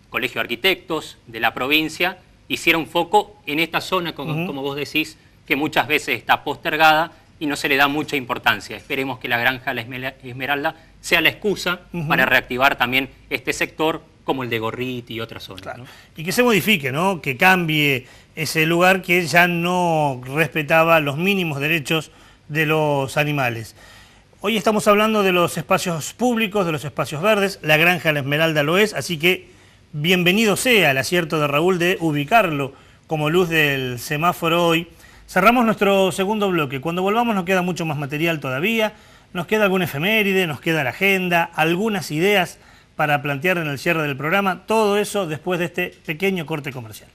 Colegio de Arquitectos, de la provincia, hicieron foco en esta zona, como vos decís, que muchas veces está postergada y no se le da mucha importancia. Esperemos que la Granja La Esmeralda sea la excusa para reactivar también este sector, como el de Gorriti y otras zonas. Claro. ¿No? Y que se modifique, ¿no? Que cambie ese lugar que ya no respetaba los mínimos derechos de los animales. Hoy estamos hablando de los espacios públicos, de los espacios verdes. La Granja La Esmeralda lo es, así que bienvenido sea el acierto de Raúl de ubicarlo como luz del semáforo hoy. Cerramos nuestro segundo bloque. Cuando volvamos nos queda mucho más material todavía. Nos queda alguna efeméride, nos queda la agenda, algunas ideas para plantear en el cierre del programa. Todo eso después de este pequeño corte comercial.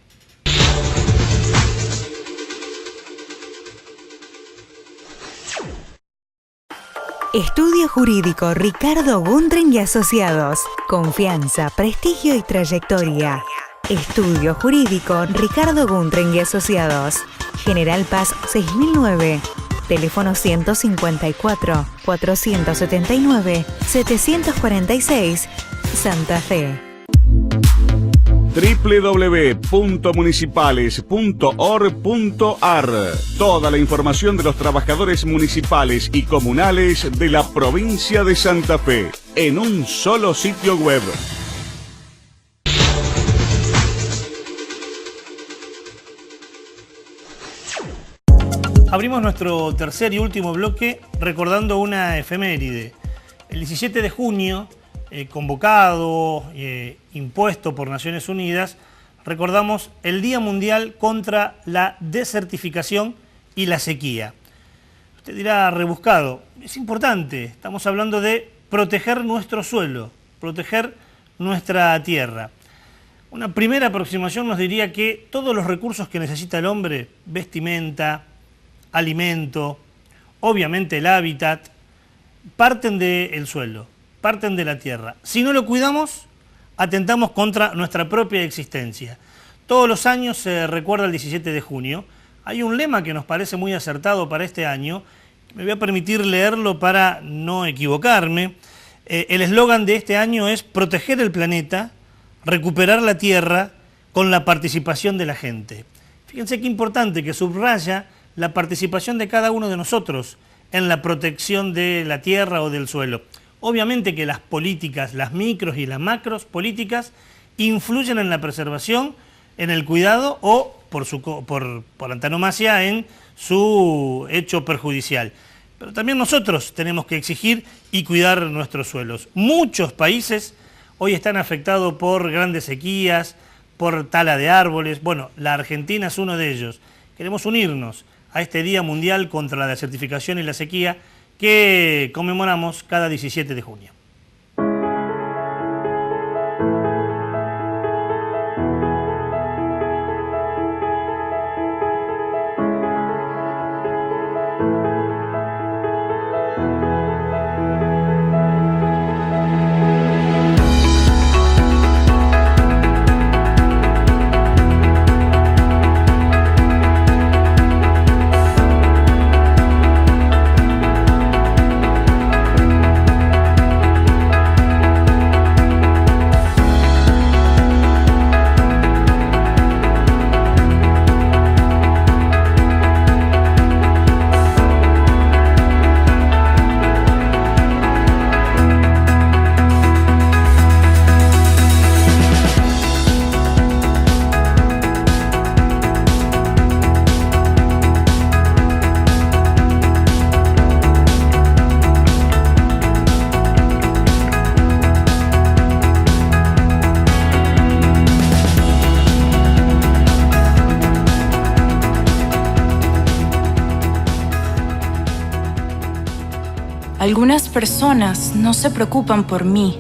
Estudio Jurídico Ricardo Gundren y Asociados. Confianza, prestigio y trayectoria. Estudio Jurídico Ricardo Guntren y Asociados. General Paz 6009. Teléfono 154 479 746 Santa Fe. www.municipales.org.ar. Toda la información de los trabajadores municipales y comunales de la provincia de Santa Fe en un solo sitio web. Abrimos nuestro tercer y último bloque recordando una efeméride. El 17 de junio, convocado, impuesto por Naciones Unidas, recordamos el Día Mundial contra la Desertificación y la Sequía. Usted dirá, rebuscado, es importante, estamos hablando de proteger nuestro suelo, proteger nuestra tierra. Una primera aproximación nos diría que todos los recursos que necesita el hombre, vestimenta, alimento, obviamente el hábitat, parten del suelo, parten de la tierra. Si no lo cuidamos, atentamos contra nuestra propia existencia. Todos los años se recuerda el 17 de junio. Hay un lema que nos parece muy acertado para este año. Me voy a permitir leerlo para no equivocarme. El eslogan de este año es proteger el planeta, recuperar la tierra con la participación de la gente. Fíjense qué importante que subraya la participación de cada uno de nosotros en la protección de la tierra o del suelo. Obviamente que las políticas, las micros y las macros políticas influyen en la preservación, en el cuidado o, por antonomasia, en su hecho perjudicial. Pero también nosotros tenemos que exigir y cuidar nuestros suelos. Muchos países hoy están afectados por grandes sequías, por tala de árboles. Bueno, la Argentina es uno de ellos. Queremos unirnos a este Día Mundial contra la Desertificación y la Sequía que conmemoramos cada 17 de junio. Algunas personas no se preocupan por mí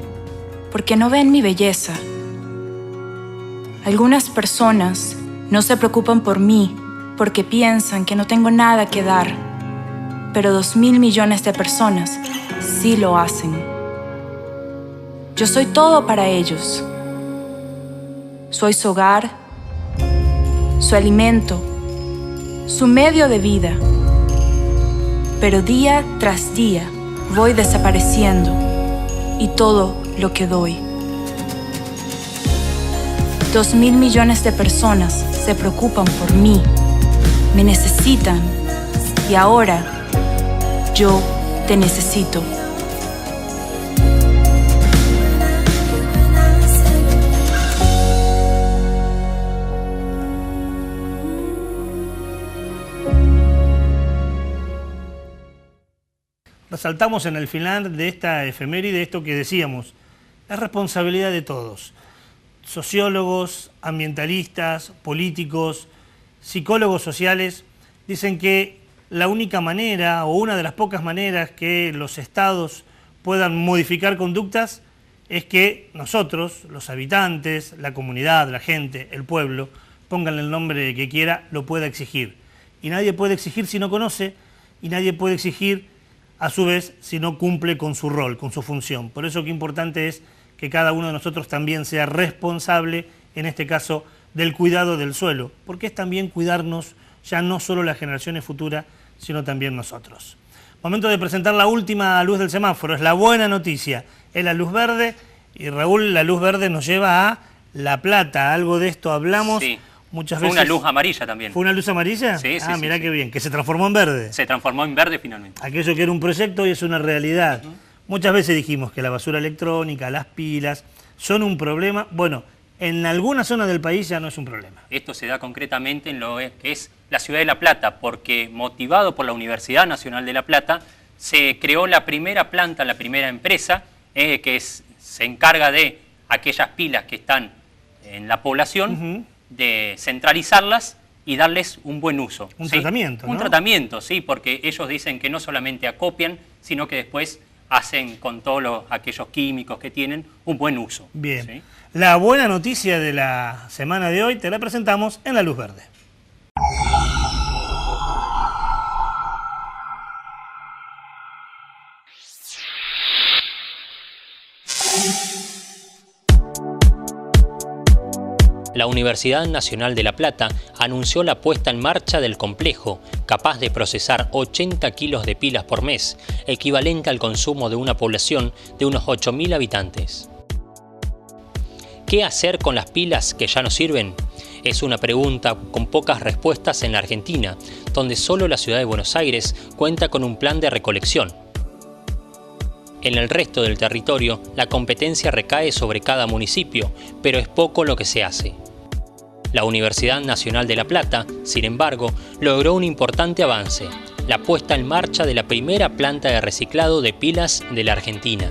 porque no ven mi belleza. Algunas personas no se preocupan por mí porque piensan que no tengo nada que dar. Pero 2.000 millones de personas sí lo hacen. Yo soy todo para ellos. Soy su hogar, su alimento, su medio de vida. Pero día tras día voy desapareciendo y todo lo que doy. 2.000 millones de personas se preocupan por mí, me necesitan y ahora yo te necesito. Resaltamos en el final de esta efeméride esto que decíamos, es responsabilidad de todos. Sociólogos, ambientalistas, políticos, psicólogos sociales, dicen que la única manera o una de las pocas maneras que los estados puedan modificar conductas es que nosotros, los habitantes, la comunidad, la gente, el pueblo, pónganle el nombre que quiera, lo pueda exigir. Y nadie puede exigir si no conoce y nadie puede exigir a su vez si no cumple con su rol, con su función. Por eso qué importante es que cada uno de nosotros también sea responsable en este caso del cuidado del suelo, porque es también cuidarnos ya no solo las generaciones futuras, sino también nosotros. Momento de presentar la última luz del semáforo, es la buena noticia, es la luz verde, y Raúl, la luz verde nos lleva a La Plata, algo de esto hablamos muchas veces. Fue una luz amarilla también. ¿Fue una luz amarilla? Sí, sí. Mirá qué bien, que se transformó en verde. Se transformó en verde finalmente. Aquello que era un proyecto y es una realidad. Muchas veces dijimos que la basura electrónica, las pilas, son un problema. Bueno, en algunas zonas del país ya no es un problema. Esto se da concretamente en lo que es la ciudad de La Plata, porque motivado por la Universidad Nacional de La Plata, se creó la primera planta, la primera empresa, que se encarga de aquellas pilas que están en la población, de centralizarlas y darles un buen uso. Un tratamiento, ¿no? Un tratamiento, sí, porque ellos dicen que no solamente acopian, sino que después hacen con todos aquellos químicos que tienen un buen uso. Bien. ¿Sí? La buena noticia de la semana de hoy te la presentamos en La Luz Verde. La Universidad Nacional de La Plata anunció la puesta en marcha del complejo, capaz de procesar 80 kilos de pilas por mes, equivalente al consumo de una población de unos 8.000 habitantes. ¿Qué hacer con las pilas que ya no sirven? Es una pregunta con pocas respuestas en la Argentina, donde solo la ciudad de Buenos Aires cuenta con un plan de recolección. En el resto del territorio, la competencia recae sobre cada municipio, pero es poco lo que se hace. La Universidad Nacional de La Plata, sin embargo, logró un importante avance, la puesta en marcha de la primera planta de reciclado de pilas de la Argentina.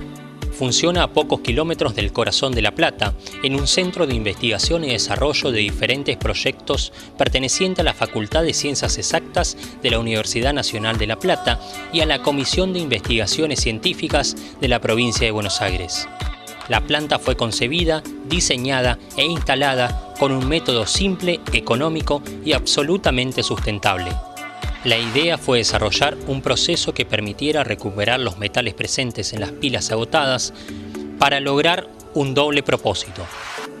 Funciona a pocos kilómetros del corazón de La Plata, en un centro de investigación y desarrollo de diferentes proyectos perteneciente a la Facultad de Ciencias Exactas de la Universidad Nacional de La Plata y a la Comisión de Investigaciones Científicas de la provincia de Buenos Aires. La planta fue concebida, diseñada e instalada con un método simple, económico y absolutamente sustentable. La idea fue desarrollar un proceso que permitiera recuperar los metales presentes en las pilas agotadas para lograr un doble propósito: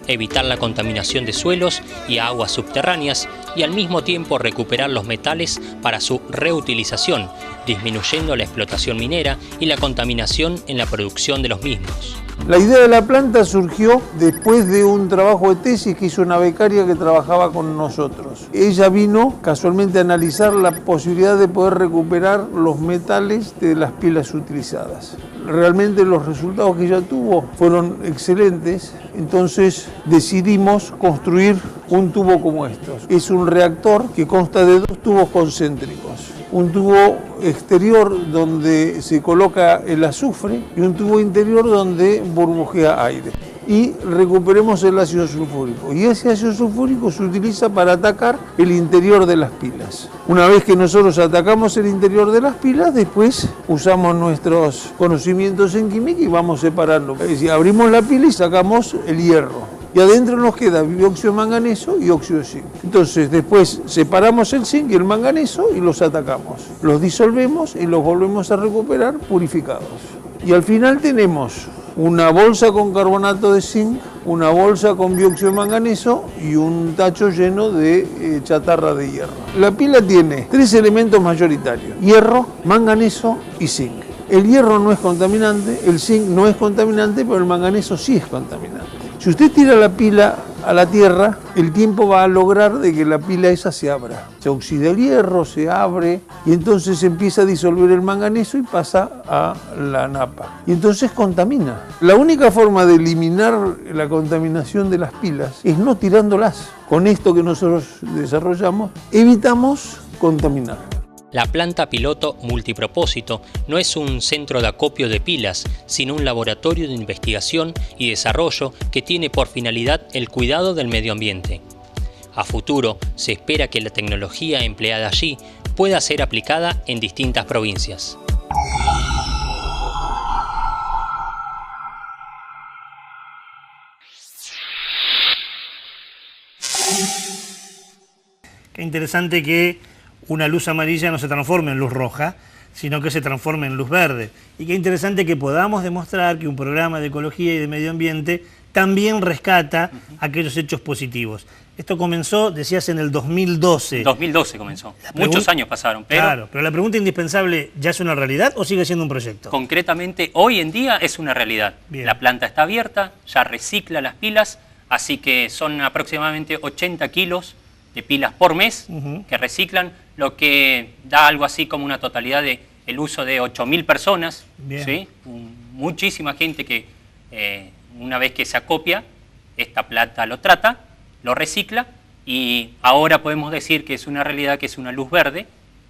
evitar la contaminación de suelos y aguas subterráneas y al mismo tiempo recuperar los metales para su reutilización, disminuyendo la explotación minera y la contaminación en la producción de los mismos. La idea de la planta surgió después de un trabajo de tesis que hizo una becaria que trabajaba con nosotros. Ella vino casualmente a analizar la posibilidad de poder recuperar los metales de las pilas utilizadas. Realmente los resultados que ella tuvo fueron excelentes, entonces decidimos construir un tubo como estos. Es un reactor que consta de dos tubos concéntricos. Un tubo exterior donde se coloca el azufre y un tubo interior donde burbujea aire. Y recuperemos el ácido sulfúrico. Y ese ácido sulfúrico se utiliza para atacar el interior de las pilas. Una vez que nosotros atacamos el interior de las pilas, después usamos nuestros conocimientos en química y vamos separando. Es decir, abrimos la pila y sacamos el hierro. Y adentro nos queda dióxido de manganeso y óxido de zinc. Entonces después separamos el zinc y el manganeso y los atacamos. Los disolvemos y los volvemos a recuperar purificados. Y al final tenemos una bolsa con carbonato de zinc, una bolsa con dióxido de manganeso y un tacho lleno de chatarra de hierro. La pila tiene tres elementos mayoritarios: hierro, manganeso y zinc. El hierro no es contaminante, el zinc no es contaminante, pero el manganeso sí es contaminante. Si usted tira la pila a la tierra, el tiempo va a lograr de que la pila esa se abra. Se oxida el hierro, se abre y entonces empieza a disolver el manganeso y pasa a la napa. Y entonces contamina. La única forma de eliminar la contaminación de las pilas es no tirándolas. Con esto que nosotros desarrollamos, evitamos contaminar. La planta piloto multipropósito no es un centro de acopio de pilas, sino un laboratorio de investigación y desarrollo que tiene por finalidad el cuidado del medio ambiente. A futuro, se espera que la tecnología empleada allí pueda ser aplicada en distintas provincias. Qué interesante que una luz amarilla no se transforme en luz roja, sino que se transforme en luz verde. Y qué interesante que podamos demostrar que un programa de ecología y de medio ambiente también rescata aquellos hechos positivos. Esto comenzó, decías, en el 2012. 2012 comenzó. Muchos años pasaron, pero... Claro, pero la pregunta indispensable, ¿ya es una realidad o sigue siendo un proyecto? Concretamente, hoy en día es una realidad. Bien. La planta está abierta, ya recicla las pilas, así que son aproximadamente 80 kilos de pilas por mes que reciclan, lo que da algo así como una totalidad de el uso de 8.000 personas. ¿Sí? Muchísima gente que una vez que se acopia, esta plata lo trata, lo recicla y ahora podemos decir que es una realidad, que es una luz verde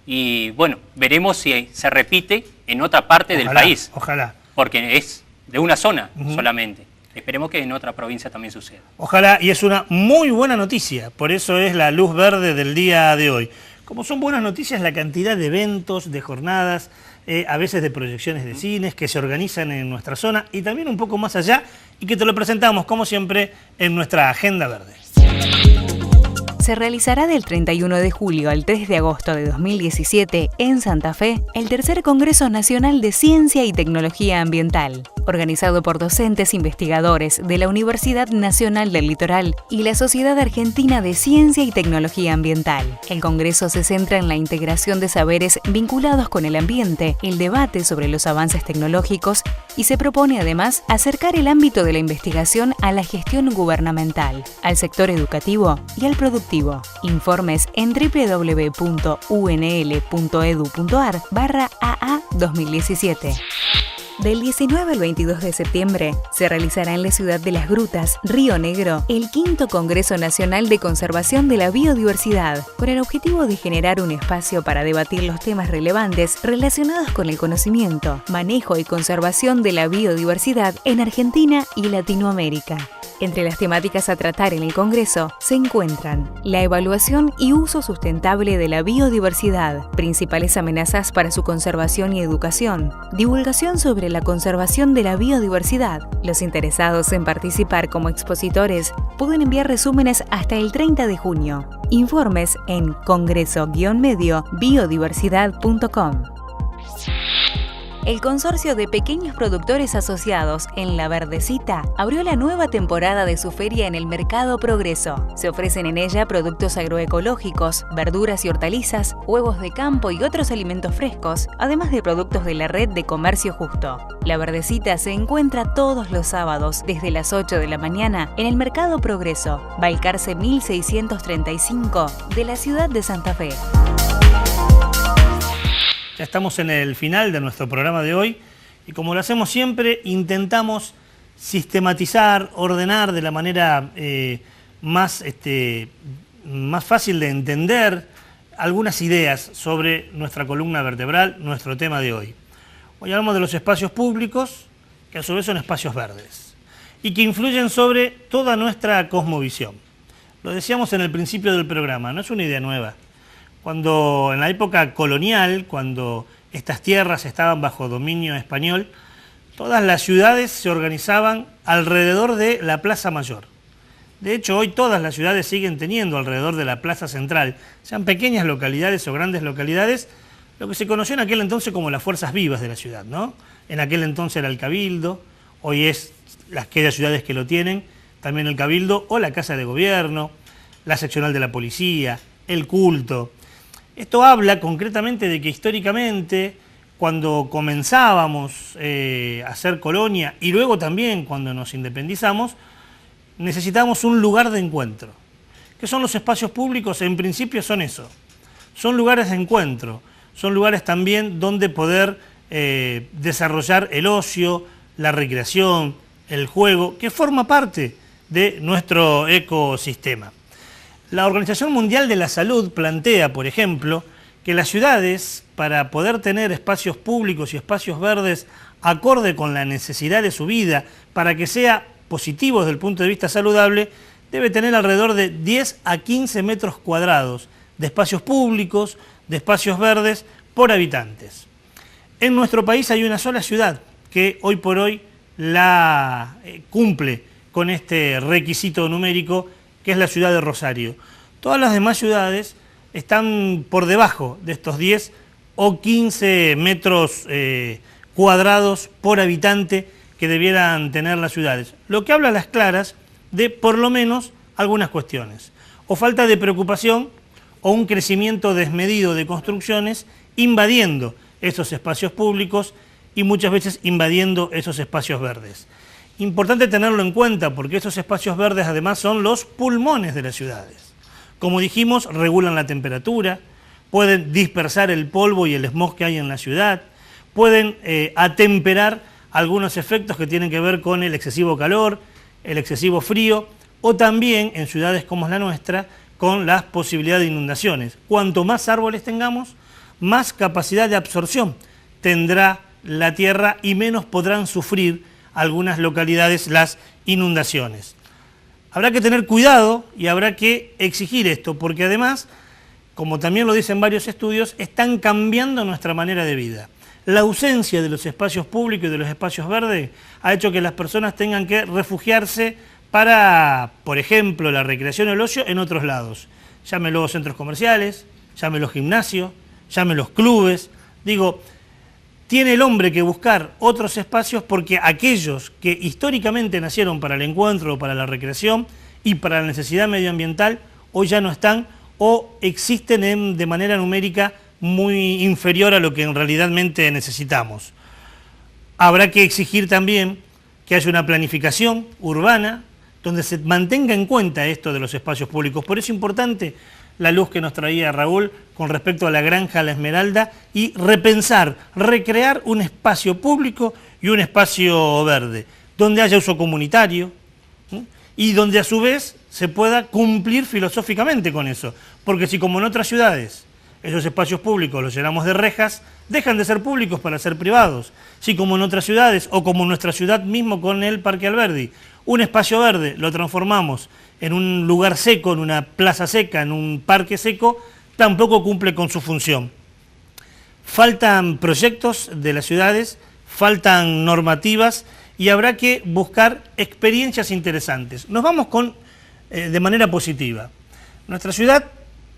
y bueno, veremos si se repite en otra parte del país. Ojalá. Porque es de una zona solamente. Esperemos que en otra provincia también suceda. Ojalá, y es una muy buena noticia, por eso es la luz verde del día de hoy. Como son buenas noticias la cantidad de eventos, de jornadas, a veces de proyecciones de cines que se organizan en nuestra zona y también un poco más allá y que te lo presentamos como siempre en nuestra Agenda Verde. Se realizará del 31 de julio al 3 de agosto de 2017 en Santa Fe el tercer Congreso Nacional de Ciencia y Tecnología Ambiental, organizado por docentes investigadores de la Universidad Nacional del Litoral y la Sociedad Argentina de Ciencia y Tecnología Ambiental. El Congreso se centra en la integración de saberes vinculados con el ambiente, el debate sobre los avances tecnológicos y se propone además acercar el ámbito de la investigación a la gestión gubernamental, al sector educativo y al productivo. Informes en www.unl.edu.ar/AA2017. Del 19 al 22 de septiembre se realizará en la ciudad de Las Grutas, Río Negro, el 5º Congreso Nacional de Conservación de la Biodiversidad, con el objetivo de generar un espacio para debatir los temas relevantes relacionados con el conocimiento, manejo y conservación de la biodiversidad en Argentina y Latinoamérica. Entre las temáticas a tratar en el Congreso se encuentran la evaluación y uso sustentable de la biodiversidad, principales amenazas para su conservación y educación, divulgación sobre la conservación de la biodiversidad. Los interesados en participar como expositores pueden enviar resúmenes hasta el 30 de junio. Informes en congreso-medio-biodiversidad.com. El Consorcio de Pequeños Productores Asociados en La Verdecita abrió la nueva temporada de su feria en el Mercado Progreso. Se ofrecen en ella productos agroecológicos, verduras y hortalizas, huevos de campo y otros alimentos frescos, además de productos de la red de comercio justo. La Verdecita se encuentra todos los sábados desde las 8 de la mañana en el Mercado Progreso, Balcarce 1635 de la ciudad de Santa Fe. Ya estamos en el final de nuestro programa de hoy y como lo hacemos siempre, intentamos sistematizar, ordenar de la manera más fácil de entender algunas ideas sobre nuestra columna vertebral, nuestro tema de hoy. Hoy hablamos de los espacios públicos, que a su vez son espacios verdes, y que influyen sobre toda nuestra cosmovisión. Lo decíamos en el principio del programa, no es una idea nueva. Cuando en la época colonial, cuando estas tierras estaban bajo dominio español, todas las ciudades se organizaban alrededor de la Plaza Mayor. De hecho, hoy todas las ciudades siguen teniendo alrededor de la Plaza Central, sean pequeñas localidades o grandes localidades, lo que se conoció en aquel entonces como las fuerzas vivas de la ciudad, ¿no? En aquel entonces era el Cabildo, hoy es aquellas ciudades que lo tienen, también el Cabildo o la Casa de Gobierno, la seccional de la policía, el culto. Esto habla concretamente de que históricamente, cuando comenzábamos a ser colonia y luego también cuando nos independizamos, necesitábamos un lugar de encuentro. ¿Qué son los espacios públicos? En principio son eso, son lugares de encuentro, son lugares también donde poder desarrollar el ocio, la recreación, el juego, que forma parte de nuestro ecosistema. La Organización Mundial de la Salud plantea, por ejemplo, que las ciudades, para poder tener espacios públicos y espacios verdes acorde con la necesidad de su vida, para que sea positivo desde el punto de vista saludable, debe tener alrededor de 10 a 15 metros cuadrados de espacios públicos, de espacios verdes por habitantes. En nuestro país hay una sola ciudad que hoy por hoy la cumple con este requisito numérico, que es la ciudad de Rosario. Todas las demás ciudades están por debajo de estos 10 o 15 metros cuadrados por habitante que debieran tener las ciudades. Lo que habla a las claras de, por lo menos, algunas cuestiones. O falta de preocupación o un crecimiento desmedido de construcciones invadiendo esos espacios públicos y muchas veces invadiendo esos espacios verdes. Importante tenerlo en cuenta porque esos espacios verdes además son los pulmones de las ciudades. Como dijimos, regulan la temperatura, pueden dispersar el polvo y el smog que hay en la ciudad, pueden atemperar algunos efectos que tienen que ver con el excesivo calor, el excesivo frío, o también en ciudades como la nuestra, con la posibilidad de inundaciones. Cuanto más árboles tengamos, más capacidad de absorción tendrá la tierra y menos podrán sufrir algunas localidades las inundaciones. Habrá que tener cuidado y habrá que exigir esto, porque además, como también lo dicen varios estudios, están cambiando nuestra manera de vida. La ausencia de los espacios públicos y de los espacios verdes ha hecho que las personas tengan que refugiarse para, por ejemplo, la recreación o el ocio en otros lados. Llámelo centros comerciales, llámelo gimnasios, llámelo clubes. Digo, tiene el hombre que buscar otros espacios porque aquellos que históricamente nacieron para el encuentro, para la recreación y para la necesidad medioambiental, hoy ya no están o existen de manera numérica muy inferior a lo que en realidadmente necesitamos. Habrá que exigir también que haya una planificación urbana donde se mantenga en cuenta esto de los espacios públicos. Por eso es importante la luz que nos traía Raúl con respecto a la Granja La Esmeralda y repensar, recrear un espacio público y un espacio verde, donde haya uso comunitario y donde a su vez se pueda cumplir filosóficamente con eso. Porque si como en otras ciudades esos espacios públicos los llenamos de rejas, dejan de ser públicos para ser privados. Si como en otras ciudades, o como en nuestra ciudad mismo con el Parque Alberdi, un espacio verde lo transformamos en un lugar seco, en una plaza seca, en un parque seco, tampoco cumple con su función. Faltan proyectos de las ciudades, faltan normativas y habrá que buscar experiencias interesantes. Nos vamos de manera positiva. Nuestra ciudad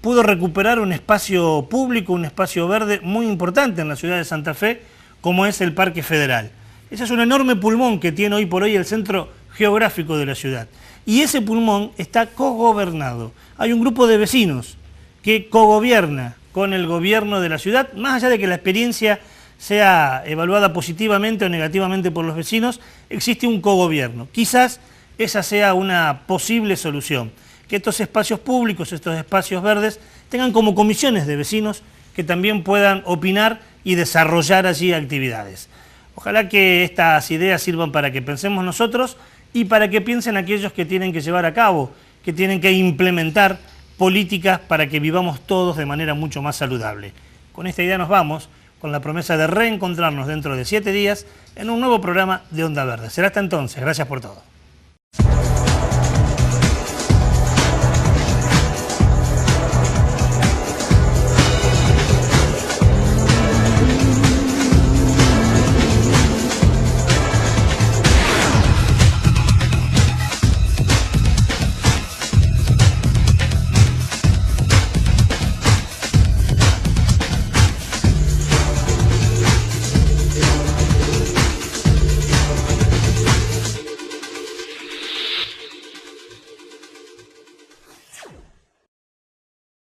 pudo recuperar un espacio público, un espacio verde muy importante en la ciudad de Santa Fe, como es el Parque Federal. Ese es un enorme pulmón que tiene hoy por hoy el centro geográfico de la ciudad. Y ese pulmón está cogobernado. Hay un grupo de vecinos que cogobierna con el gobierno de la ciudad, más allá de que la experiencia sea evaluada positivamente o negativamente por los vecinos, existe un cogobierno. Quizás esa sea una posible solución, que estos espacios públicos, estos espacios verdes, tengan como comisiones de vecinos que también puedan opinar y desarrollar allí actividades. Ojalá que estas ideas sirvan para que pensemos nosotros y para que piensen aquellos que tienen que llevar a cabo, que tienen que implementar políticas para que vivamos todos de manera mucho más saludable. Con esta idea nos vamos, con la promesa de reencontrarnos dentro de 7 días en un nuevo programa de Onda Verde. Será hasta entonces. Gracias por todo.